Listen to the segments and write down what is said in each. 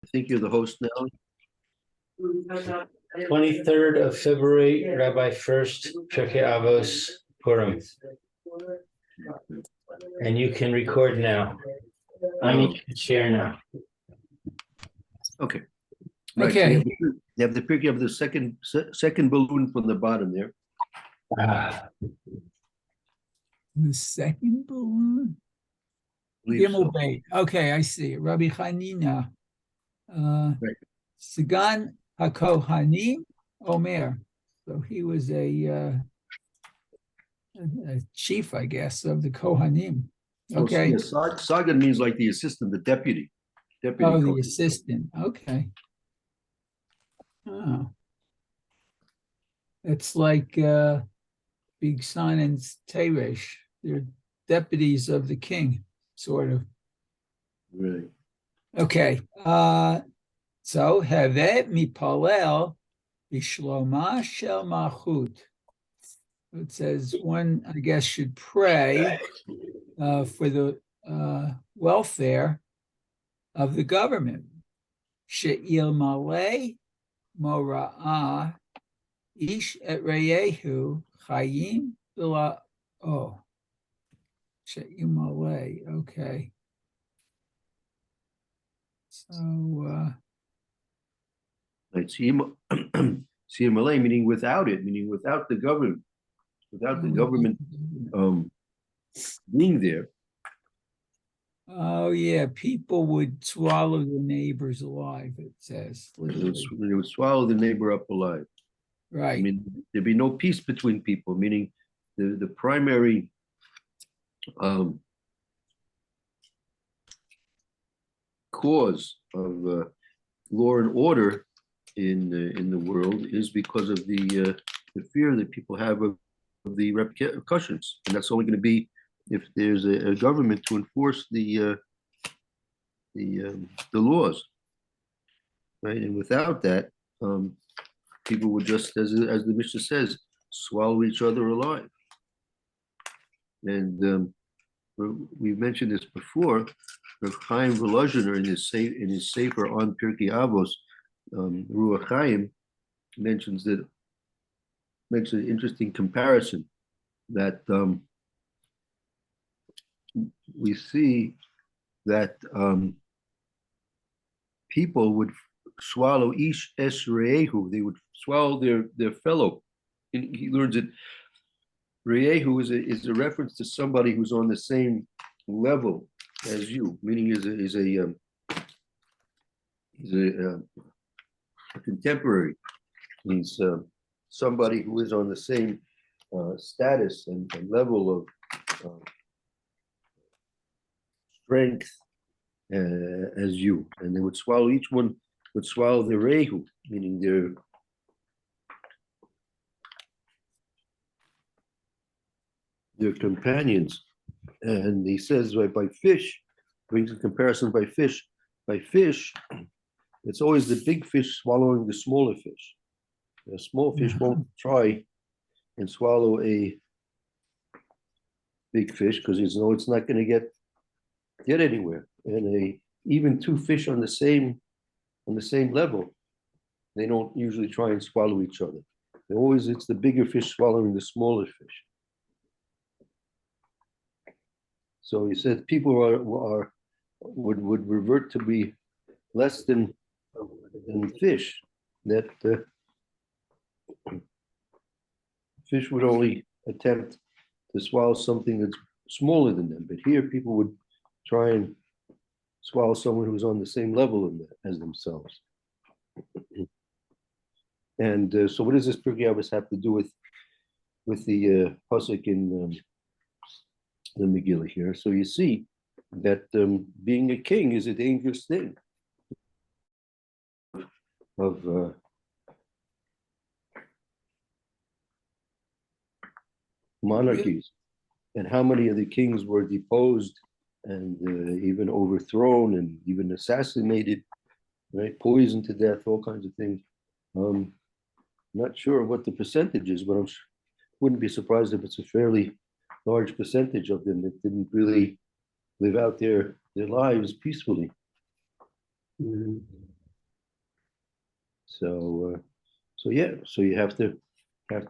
think you're the host now. 23rd of February, Rabbi Furst, Pierke Avos, Purim. And you can record now. I need to share now. Okay. Right. Okay. So you have the picture of the second balloon from the bottom there. The second balloon? Believe Gimel so. Beit. Okay, I see. Rabbi Hanina. Right. Sagan HaKohanim Omer. So he was a chief, I guess, of the Kohanim. Okay. So, yeah, Sagan means like the assistant, the deputy. Oh, the Kohen. assistant. Okay. Oh. It's like Big Son and Teresh. They're deputies of the king, sort of. Right. Okay. So Hevet Mipalel Bishloma Shel Malchut. It says one, I guess, should pray for the welfare of the government. She'il Malay Mora'ah Ish et Reyehu Chayim Bila. Oh, She'il Malay. Okay. So, Right. CMLA meaning without it, meaning without the government, being there. Oh yeah, people would swallow the neighbors alive, it says. They would swallow the neighbor up alive. Right. I mean, there'd be no peace between people, meaning the primary cause of law and order in the world is because of the fear that people have of the repercussions, and that's only going to be if there's a government to enforce the laws, right? And without that, people would just, as the Mishnah says, swallow each other alive. And we've mentioned this before. Rav Chaim Volozhiner in his sefer on Pirkei Avos, Ruach Chaim mentions that, makes an interesting comparison that we see that people would swallow ish es re'ehu, they would swallow their fellow. And he learns that re'ehu is a reference to somebody who's on the same level as you, meaning is a contemporary, means somebody who is on the same status and level of strength as you, and they would swallow, each one would swallow their rehu, meaning their companions. And he says by fish, brings a comparison by fish. By fish, it's always the big fish swallowing the smaller fish. A small fish won't try and swallow a big fish because it's not going to get anywhere. And even two fish on the same level, they don't usually try and swallow each other. It's the bigger fish swallowing the smaller fish. So he said people would revert to be less than fish. That fish would only attempt to swallow something that's smaller than them, but here people would try and swallow someone who's on the same level as themselves. And so what does this Pirkei Avos have to do with the pasuk in the Megilah here? So you see that being a king is a dangerous thing. Of monarchies, and how many of the kings were deposed and even overthrown and even assassinated, right? Poisoned to death, all kinds of things. Not sure what the percentage is, but I wouldn't be surprised if it's a fairly large percentage of them that didn't really live out their lives peacefully. So yeah, so you have to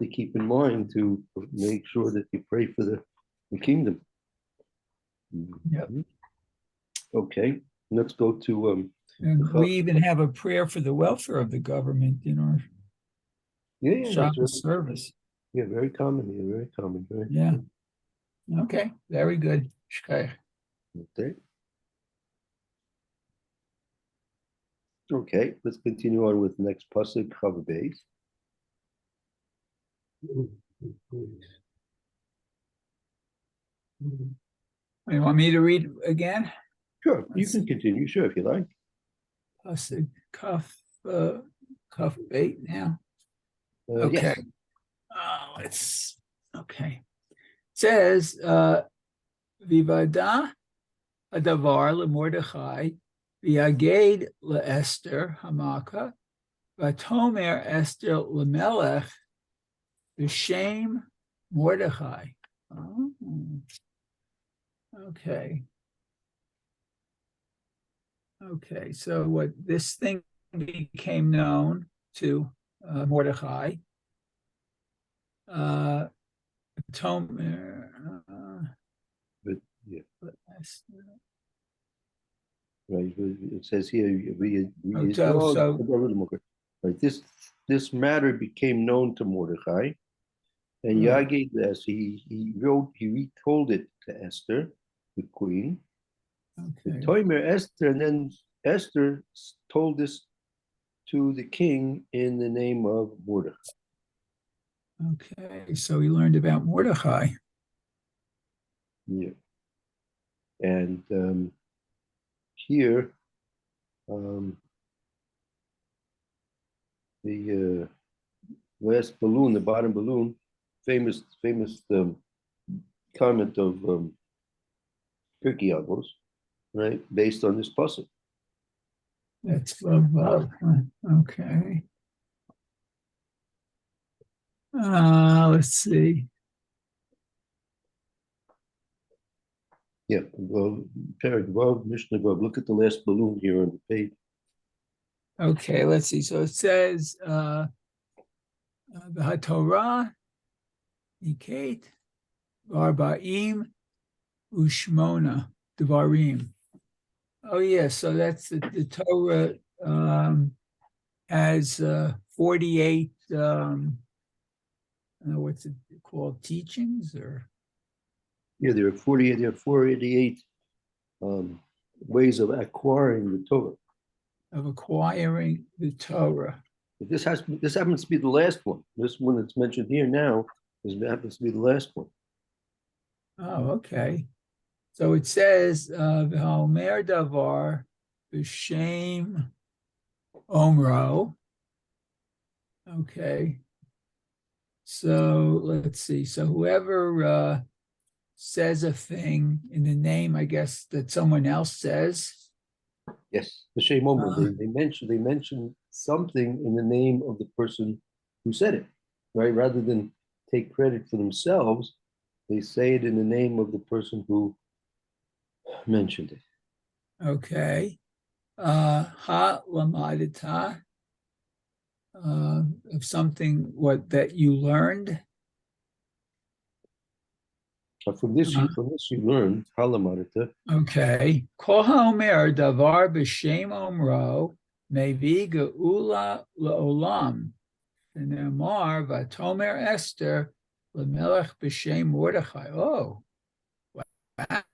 keep in mind to make sure that you pray for the kingdom. Yep. Okay, let's go to And we even have a prayer for the welfare of the government in our yeah, that's Shabbos service. yeah, very common. Yeah, very common. Right? Yeah. Okay, very good. Shkaya. Okay. Okay, let's continue on with the next pasuk, Chava Beis. You want me to read again? Sure, you can continue. Sure, if you like. Pasuk Kaf Beit now. Okay. Yes. Okay. It says Vivada Adavar leMordechai Viaged leEsther Hamaka Vatomer Esther leMelech B'Shem Mordechai. Oh, okay. Okay, so what this thing became known to Mordechai. Tomer. But yeah. Right. It says here, right. This matter became known to Mordechai, and Yagid, as he retold it to Esther, the queen. Okay. Toimer Esther, and then Esther told this to the king in the name of Mordechai. Okay, so we learned about Mordechai. Yeah. And here, the last balloon, the bottom balloon, famous comment of Pierke Avos, right, based on this puzzle. That's love. Okay. Let's see. Yeah, well, Perek Vav, Mishnah Vav. Look at the last balloon here on the page. Okay, let's see. So it says the HaTorah, Niket, Arba'im, Ushmona, Devarim. Oh, yeah, so that's the Torah has 48, what's it called, teachings or? Yeah, there are 488 ways of acquiring the Torah. Of acquiring the Torah. This happens to be the last one. This one that's mentioned here now happens to be the last one. Oh, okay. So it says, "V'haomer davar b'shem omro." Okay. So let's see. So whoever says a thing in the name, I guess, that someone else says. Yes, the Shem Omer. They mention something in the name of the person who said it, right? Rather than take credit for themselves, they say it in the name of the person who mentioned it. Okay. Ha lamadita, of something that you learned. From this you learn halamarita. Okay. Kol haomer davar b'shem omro mevi geula leolam. V'ne'amar v'atomer Esther lemelech b'shem Mordechai. Oh, wow.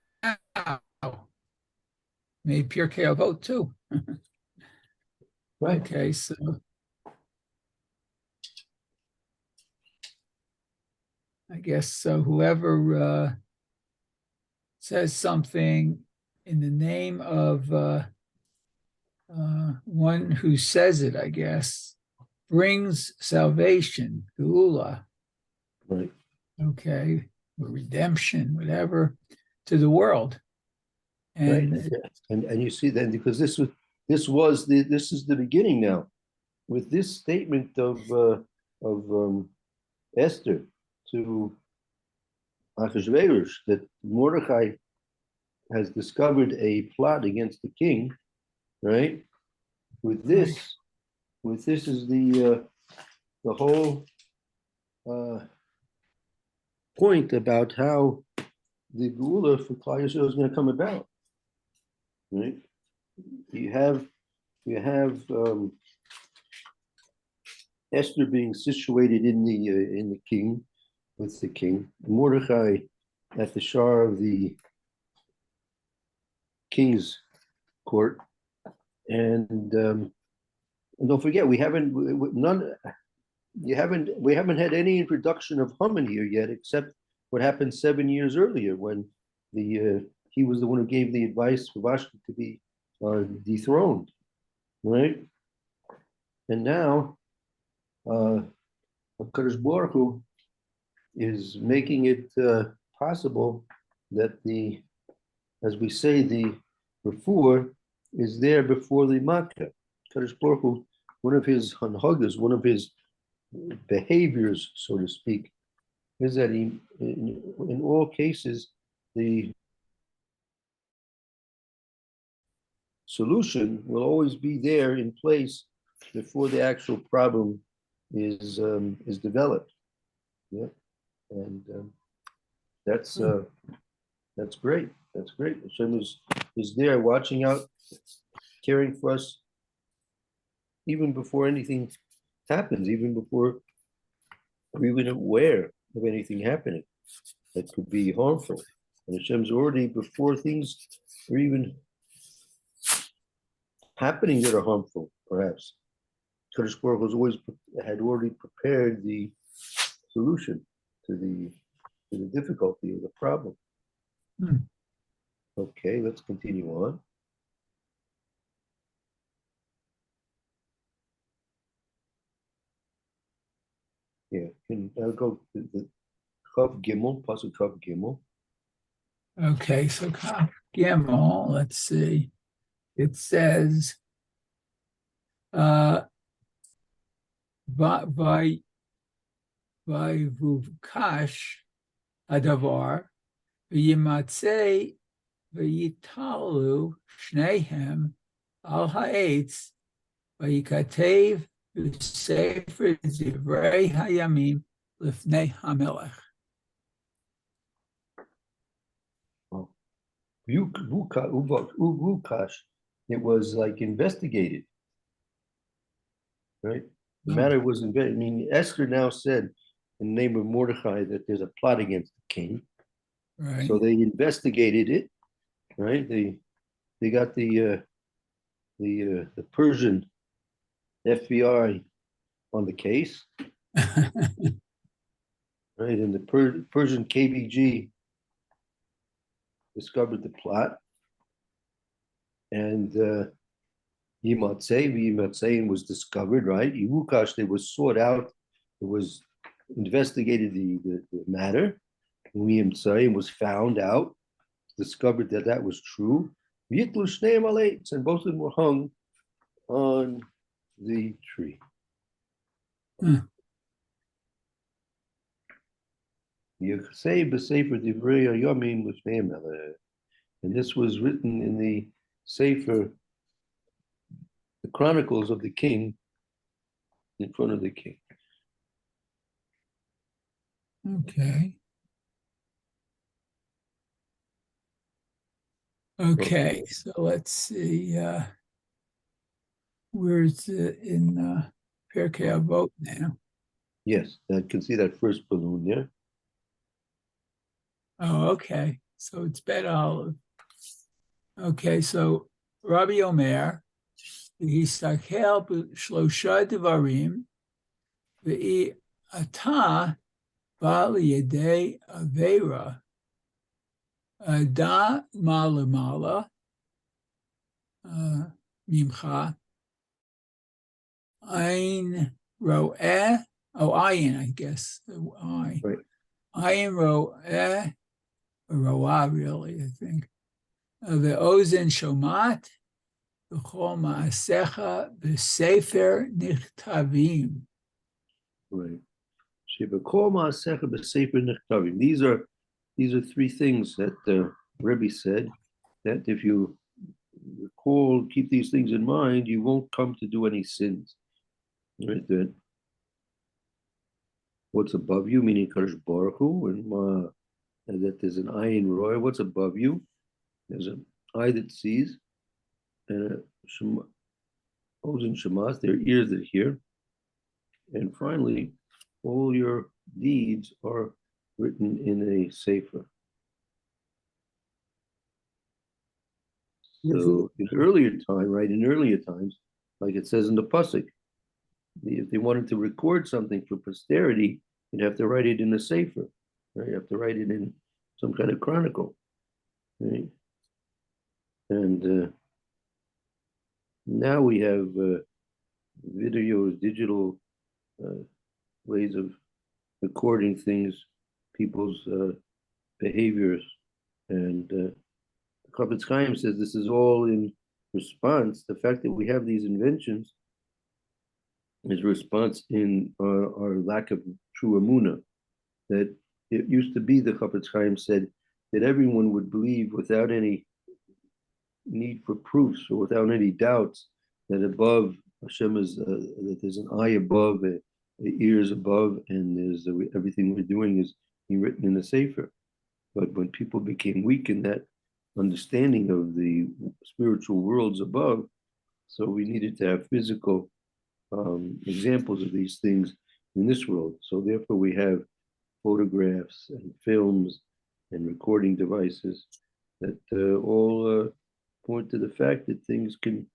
Made Pierke Avot too. Right. Okay, so I guess so. Whoever says something in the name of one who says it, I guess, brings salvation, geula. Right. Okay, or redemption, whatever, to the world. And right. And you see then, because this is the beginning now, with this statement of Esther to Achashverosh, that Mordechai has discovered a plot against the king, right? With this, with this is the whole point about how the Geula for Klal Yisrael is going to come about. Right? You have Esther being situated in the king, with the king, Mordechai at the shar of the king's court, and don't forget we haven't had any introduction of Haman here yet, except what happened 7 years earlier when he was the one who gave the advice for Vashti to be dethroned, right? And now HaKadosh Baruch Hu is making it possible that as we say, the refuah is there before the Makkah. HaKadosh Baruch Hu, one of his hanhagas, one of his behaviors, so to speak, is that he, in all cases, the solution will always be there in place before the actual problem is developed. Yeah, and that's great. That's great. Hashem is there, watching out, caring for us, even before anything happens, even before we're even aware of anything happening that could be harmful. And Hashem's already, before things are even happening that are harmful, perhaps, Kadosh Baruch Hu had already prepared the solution to the difficulty of the problem. Okay, let's continue on. Yeah, I'll go to the Chav Gimel, Pasuk Chav Gimel. Okay, so Gimel, let's see. It says, Vayvuvkash Adavar, V'yimatzei V'yitalu Shnehem Al Ha'etz, V'yikatev V'sefer Divrei Hayamim Lifnei HaMelech. Uvukash, it was like investigated, right? The matter was investigated. I mean, Esther now said in the name of Mordechai that there's a plot against the king. Right. So they investigated it, right? They got the Persian FBI on the case, right? And the Persian KBG discovered the plot, and Yimatzei was discovered, right? Yivukash, they was sought out, it was investigated the matter, Yimatzei was found out, discovered that was true. Yitlu Shnei Malates, and both of them were hung on the tree. And this was written in the Sefer, the Chronicles of the King, in front of the king. Okay. Okay, so let's see. Where's it in Pierke Avos now? Yes, I can see that first balloon there. Oh, okay. So it's Bet Olive. Okay, so Rabbi Omer, Yisakel b'shlosha devarim, v'i ata ba'al yedei avera, da malamala mimcha, ein ro'eh, ayin, I guess, I. Right. Ayin ro'eh, ro'ah, really, I think. Ve'ozen shomat, v'chol ma'asecha b'sefer nichtavim. Right. Shebekol ma'asecha b'sefer nichtavim. These are three things that the Rebbe said, that if you recall, keep these things in mind, you won't come to do any sins. right? That what's above you, meaning Kadosh Baruch Hu, and that there's an eye in Roy. What's above you? There's an eye that sees, and a Ozen Shemas, their ears that hear. And finally, all your deeds are written in a sefer. So in earlier time, right, in earlier times, like it says in the Pasuk, if they wanted to record something for posterity, you'd have to write it in a sefer, right? You have to write it in some kind of chronicle, right? And now we have videos, digital ways of recording things, people's behaviors, and Chafetz Chaim says this is all in response. The fact that we have these inventions is a response in our lack of true emunah. That it used to be, the Chafetz Chaim said, that everyone would believe without any need for proofs or without any doubts that above Hashem is that there's an eye above, ears above, and there's everything we're doing is being written in the sefer. But when people became weak in that understanding of the spiritual worlds above, so we needed to have physical examples of these things in this world. So therefore we have photographs and films and recording devices that all point to the fact that things can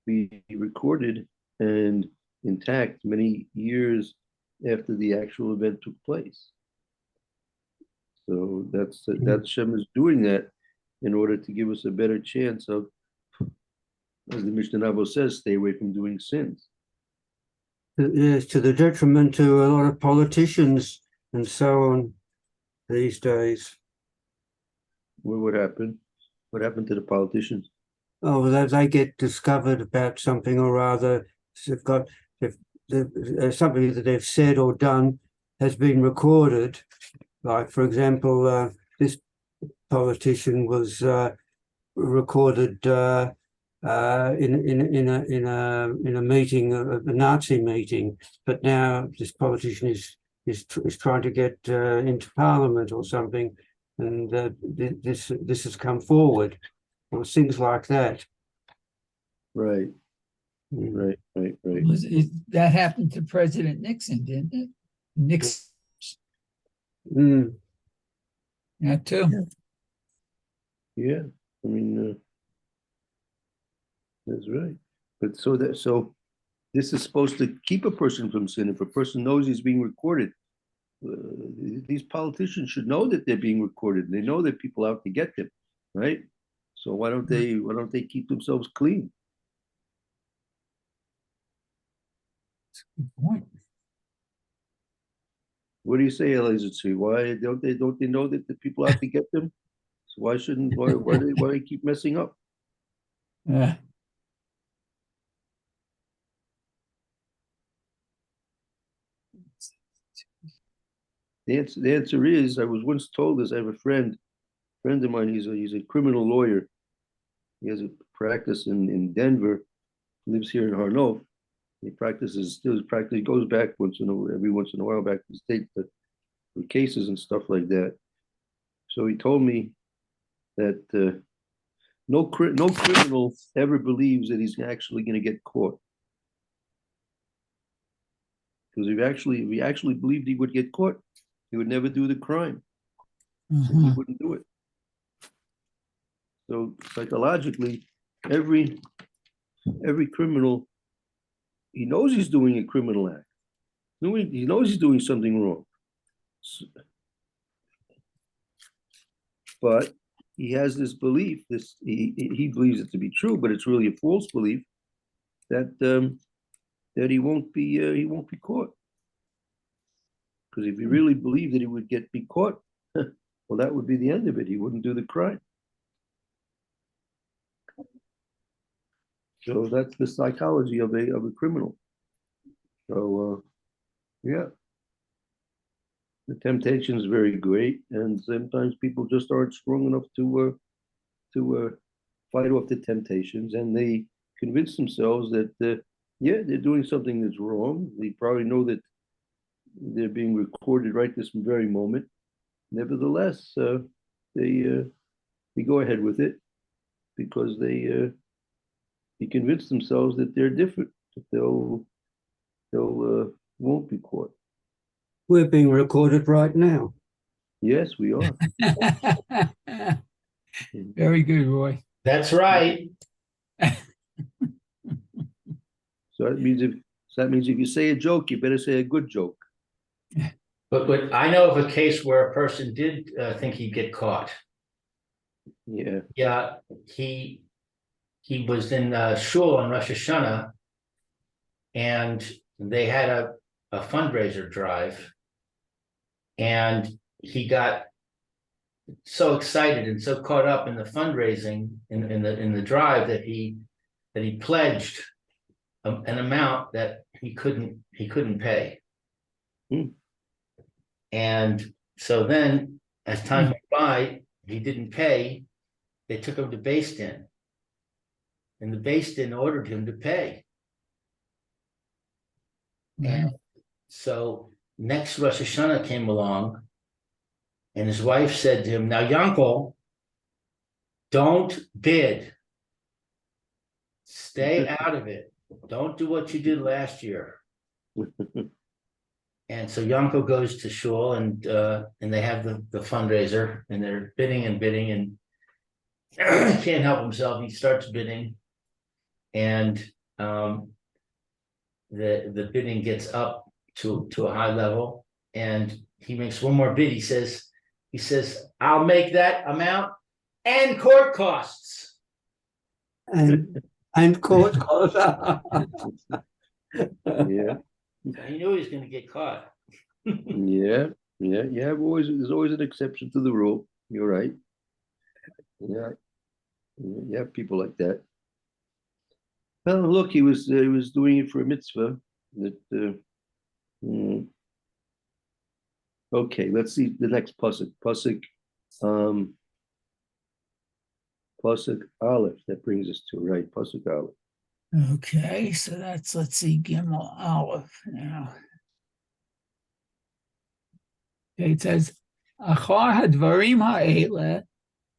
be recorded and intact many years after the actual event took place. So that Hashem is doing that in order to give us a better chance of, as the Mishnah Avos says, stay away from doing sins. Yes, to the detriment to a lot of politicians and so on these days. What happened? What happened to the politicians? Oh, they get discovered about something or other. If something that they've said or done has been recorded. Like, for example, this politician was recorded in a meeting, a Nazi meeting, but now this politician is trying to get into Parliament or something, and this has come forward, or things like that. Right. Right. That happened to President Nixon, didn't it? Nixon. Yeah, too. Yeah, I mean, that's right. But so this is supposed to keep a person from sin. If a person knows he's being recorded, these politicians should know that they're being recorded. They know that people are out to get them, right? So why don't they keep themselves clean? Good point. What do you say, Elizabeth? Why don't they know that the people out to get them? So why do they keep messing up? Yeah. The answer is, I was once told this. I have a friend of mine. He's a criminal lawyer. He has a practice in Denver. Lives here in Harnof. He practices still. He goes back every once in a while back to the States for cases and stuff like that. So he told me that no criminal ever believes that he's actually going to get caught. Because if he actually believed he would get caught, he would never do the crime. So he wouldn't do it. So psychologically, every criminal, he knows he's doing a criminal act. He knows he's doing something wrong. But he has this belief, he believes it to be true, but it's really a false belief that he won't be caught. Because if he really believed that he would be caught, well, that would be the end of it. He wouldn't do the crime. So that's the psychology of a criminal. So yeah, the temptation is very great, and sometimes people just aren't strong enough to fight off the temptations, and they convince themselves that Yeah, they're doing something that's wrong. They probably know that they're being recorded right this very moment. Nevertheless, they go ahead with it because they convince themselves that they're different, that they'll won't be caught. We're being recorded right now. Yes, we are. Very good, Roy. That's right. So that means if you say a joke, you better say a good joke. But I know of a case where a person did think he'd get caught. Yeah. Yeah, he was in shul on Rosh Hashanah, and they had a fundraiser drive, and he got so excited and so caught up in the fundraising in the drive that he pledged an amount that he couldn't pay. And so then, as time went by, he didn't pay. They took him to Beis Din, and the Beis Din ordered him to pay. And so next Rosh Hashanah came along, and his wife said to him, "Now, Yankel, don't bid. Stay out of it. Don't do what you did last year." And so Yanko goes to shul, and they have the fundraiser, and they're bidding and bidding, and can't help himself. He starts bidding, and the bidding gets up to a high level, and he makes one more bid. He says, "I'll make that amount and court costs." And court costs. Yeah. He knew he was going to get caught. Yeah. There's always an exception to the rule. You're right. Yeah. You have people like that. Well, look, he was doing it for a mitzvah. Okay, let's see the next pasuk. Pasuk Aleph. That brings us to right. Pasuk Aleph. Okay, so that's, let's see, Gimel Aleph now. Okay, it says, Achar hadvarim ha'ele,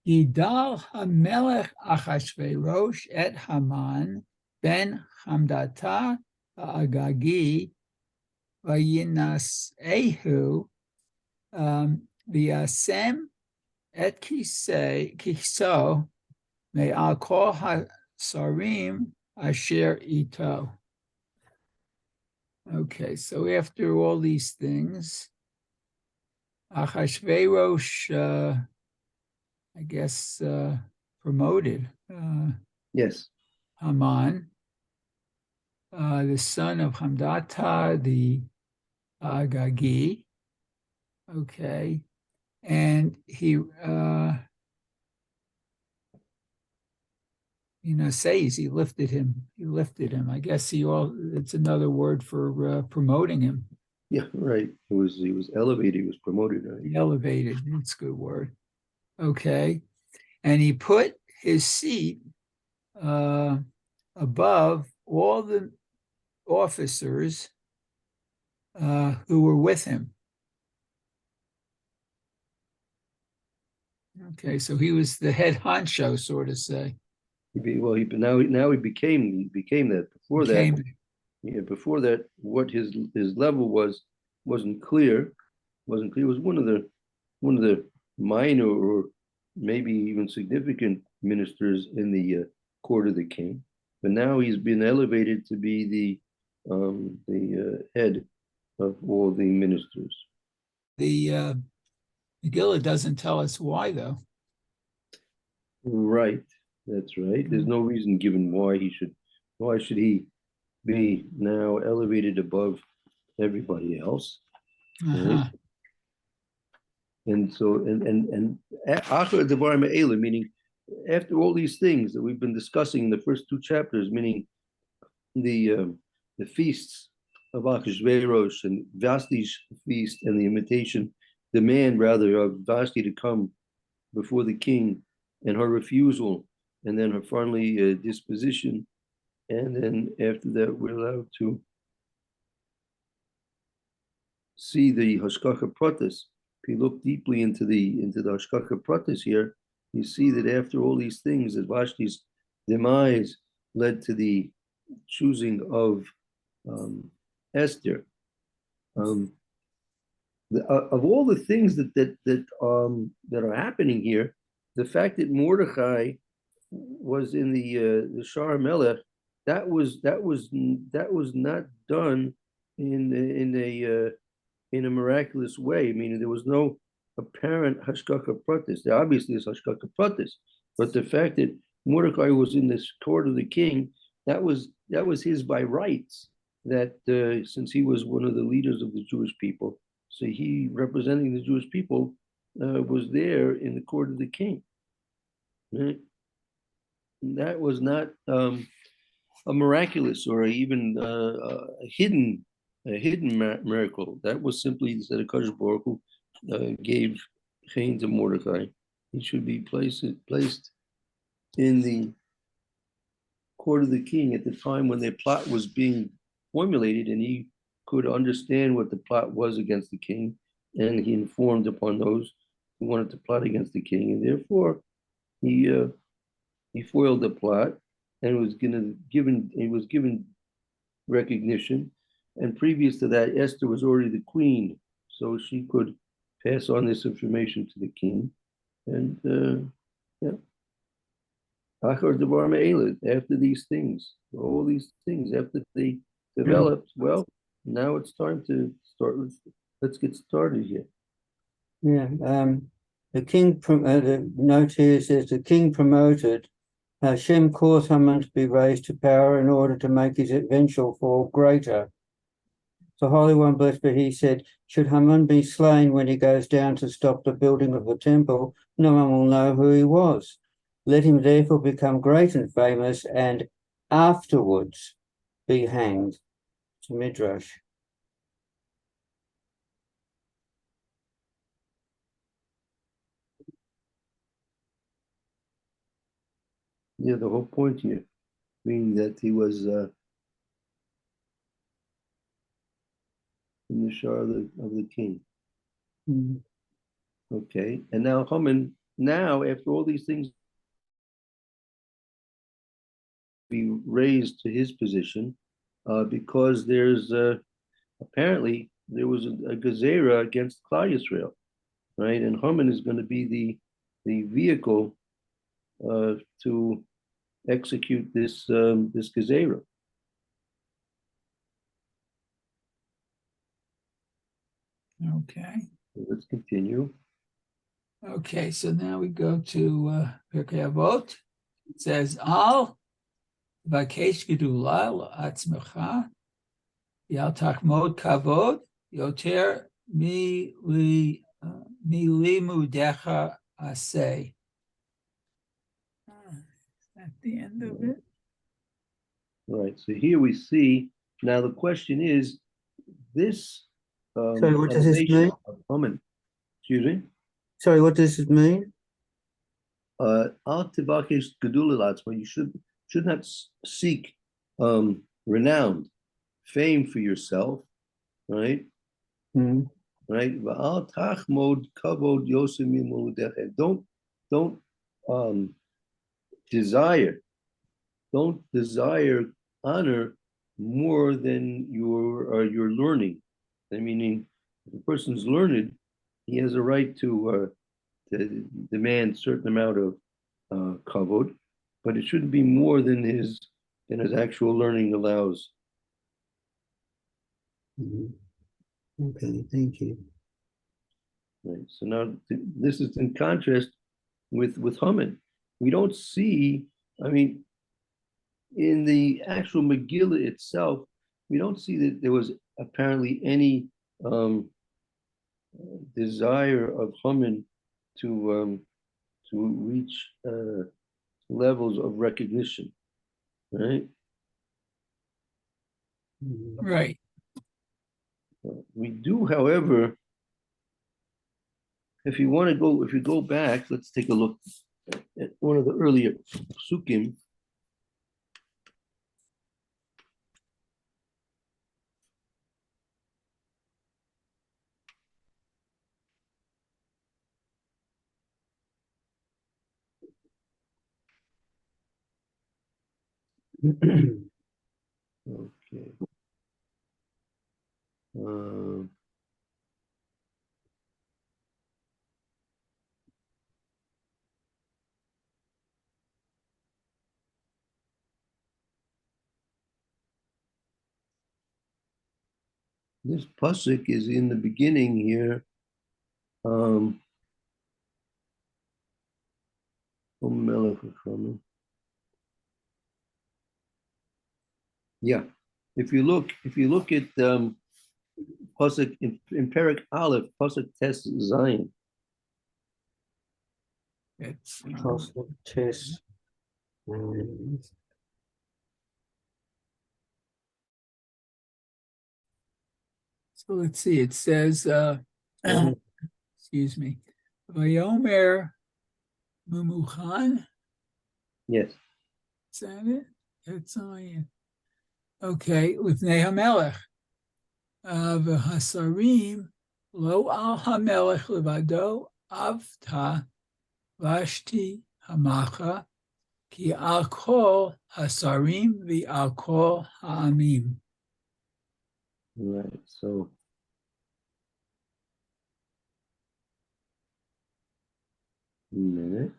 Yidal hamelech Achashverosh et Haman ben Hamdata ha'agagi vayinasehu v'yasem et kiso me'al kol hasarim asher ito. Okay, so after all these things, Achashverosh, I guess, promoted Yes. Haman, the son of Hamdata, the Agagi. Okay, and he, says he lifted him. He lifted him. I guess it's another word for promoting him. Yeah, right. He was elevated. He was promoted. Right? Elevated. That's a good word. Okay, and he put his seat above all the officers who were with him. Okay, so he was the head honcho, so to say. Now he became that. Before that, what his level wasn't clear. It was one of the minor or maybe even significant ministers in the court of the king. But now he's been elevated to be the head of all the ministers. The Megillah doesn't tell us why, though. Right, that's right. There's no reason given why should he be now elevated above everybody else. Right? And so meaning after all these things that we've been discussing in the first two chapters, meaning the feasts of Achashverosh and Vashti's feast and the invitation, demand rather of Vashti to come before the king, and her refusal, and then her finally disposition. And then after that, we're allowed to see the Hashgacha Pratis. If you look deeply into the Hashgacha Pratis here, you see that after all these things, that Vashti's demise led to the choosing of Esther. Of all the things that are happening here, the fact that Mordechai was in the Shar Melech, that was not done in a miraculous way. Meaning there was no apparent Hashgacha Pratis. There obviously is Hashgacha Pratis, but the fact that Mordechai was in this court of the king, that was his by rights. That since he was one of the leaders of the Jewish people, so he, representing the Jewish people, was there in the court of the king. Right? That was not a miraculous or even a hidden miracle. That was simply that Hakadosh Baruch Hu gave Chain to Mordechai. He should be placed in the court of the king at the time when their plot was being formulated, and he could understand what the plot was against the king, and he informed upon those who wanted to plot against the king, and therefore he foiled the plot and was given recognition. And previous to that, Esther was already the queen, so she could pass on this information to the king. And after these things, all these things, after they developed, well, now it's time to start. Let's get started here. Yeah, the king, the note here says the king promoted Hashem caused Haman to be raised to power in order to make his eventual fall greater. The Holy One, blessed be he, said, should Haman be slain when he goes down to stop the building of the temple, no one will know who he was. Let him therefore become great and famous and afterwards be hanged. To Midrash. Yeah, the whole point here, meaning that he was in the shar of the king. Mm. Okay, and now Haman, now after all these things, be raised to his position because there's apparently there was a gezerah against Klal Yisrael, right? And Haman is going to be the vehicle to execute this gezerah. Okay. Let's continue. Okay, so now we go to Pierke Avot. It says, Al vakesh gedula la'atzmecha yal tachmod kavod yoter mi limudecha aseh. At the end of it. Right. So here we see, now the question is, this Sorry, what does this elevation mean? of Haman, excuse me, Sorry, what does it mean? Al tivakesh gedula la'atzma, you should not seek renowned fame for yourself, right? Mm. Right? Va'al tachmod kavod yosem mimuludecha. Don't desire honor more than your learning. I mean, if a person's learned, he has a right to demand a certain amount of kavod, but it shouldn't be more than his actual learning allows. Mm. Okay, thank you. Right. So now this is in contrast with Haman. We don't see, I mean, in the actual Megillah itself, we don't see that there was apparently any desire of Haman to reach levels of recognition, right? Mm. Right. We do, however, if you go back, let's take a look at one of the earlier psukim. Okay. Uh, this pasuk is in the beginning here. Yeah, if you look at pasuk in Perik Aleph, pasuk Tes Zion. It's Pasuk Tes. so let's see. It says, excuse me, Vayomer Mumuchan. Yes. Is that it? It's on. Okay, with Nehamelech. V'hasarim lo al hamelech levado avta vashti hamacha ki al kol hasarim v'al kol ha'amim. Right. So a minute.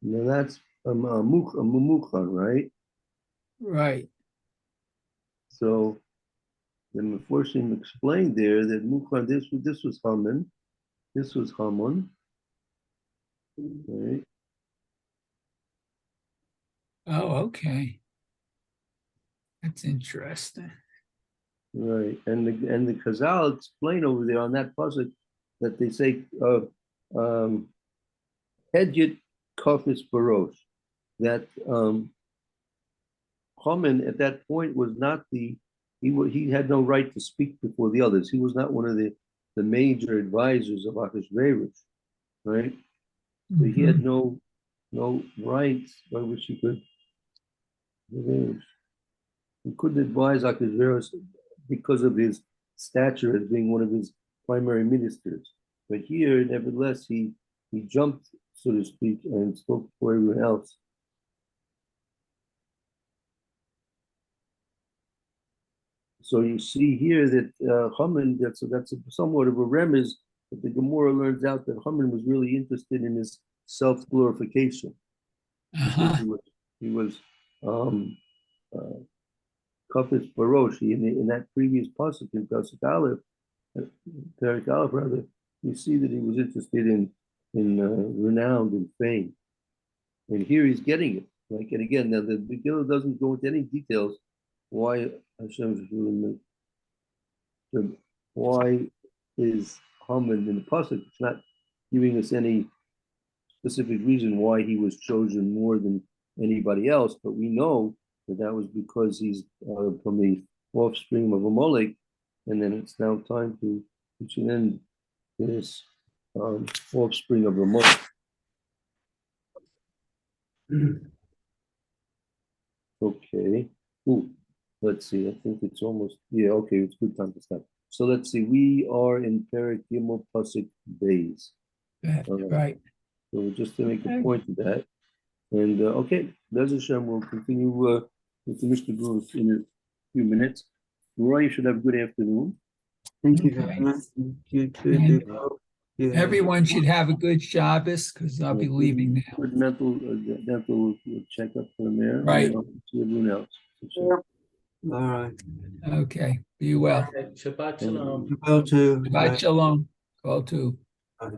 Now that's a mumuchan, right? Right. So the Meforshim explained there that mukhan, this was Haman, this was Haman, right? Oh, okay. That's interesting. Right, and the Chazal explain over there on that pasuk that they say Hedjit Kofis Barosh, that Haman at that point was not he had no right to speak before the others. He was not one of the major advisors of Achashverosh, right? So he had no rights by which he couldn't advise Achashverosh because of his stature as being one of his primary ministers. But here, nevertheless, he jumped, so to speak, and spoke for everyone else. So you see here that Haman, that's somewhat of a remez, but the Gemara learns out that Haman was really interested in his self-glorification. He was Kafis Baroshi in that previous pasuk in Pasuk Aleph, Perik Aleph rather, you see that he was interested in renown and fame, and here he's getting it. Like, and again, now the Megillah doesn't go into any details why Hashem is doing this. Why is Haman in the pasuk? It's not giving us any specific reason why he was chosen more than anybody else, but we know that was because he's from the offspring of Amalek, and then it's now time to reach an end to this offspring of Amalek. Okay. Ooh, let's see. I think it's almost, yeah, okay, it's good time to stop. So let's see. We are in Perik Gimel Pasuk Beis. Right. So just to make a point of that. And okay, Bez Hashem will continue with the Mishnah Berurah in a few minutes. Roy, you should have a good afternoon. Thank you very much. You too. Everyone should have a good Shabbos because I'll be leaving now. Good mental checkup from there. Right. See everyone else. All right. Okay. Be well. Shabbat shalom. Well, too. Shabbat shalom. Call too. Bye.